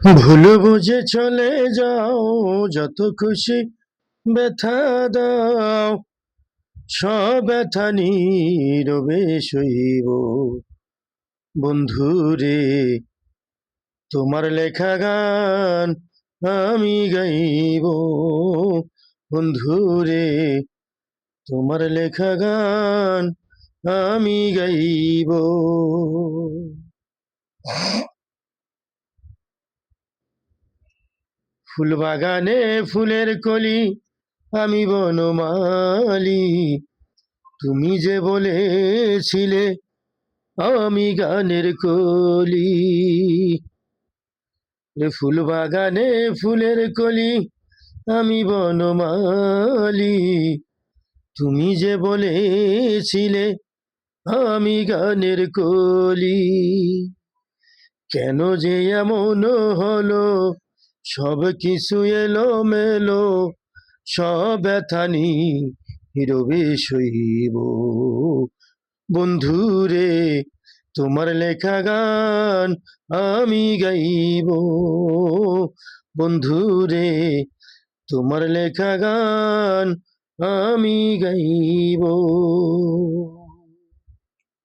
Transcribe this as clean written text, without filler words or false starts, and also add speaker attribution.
Speaker 1: ভুল বুঝে চলে যাও, যত খুশি ব্যথা দাও, সব ব্যথা নীরবে সইব। বন্ধুরে, তোমার লেখা গান আমি গাইব। বন্ধুরে, তোমার লেখা গান আমি গাইব। ফুল বাগানে ফুলের কলি, আমি বনমালী। তুমি যে বলেছিলে আমি গানের কলি। ফুল বাগানে ফুলের কলি, আমি বনমালী। তুমি যে বলেছিলে আমি গানের কলি। কেন যে এমন হলো, সব কিছু এলো মেলো, সব ব্যথা নীরবে সইব। বন্ধুরে, তোমার লেখা গান আমি গাইব। বন্ধুরে, তোমার লেখা গান আমি গাইব।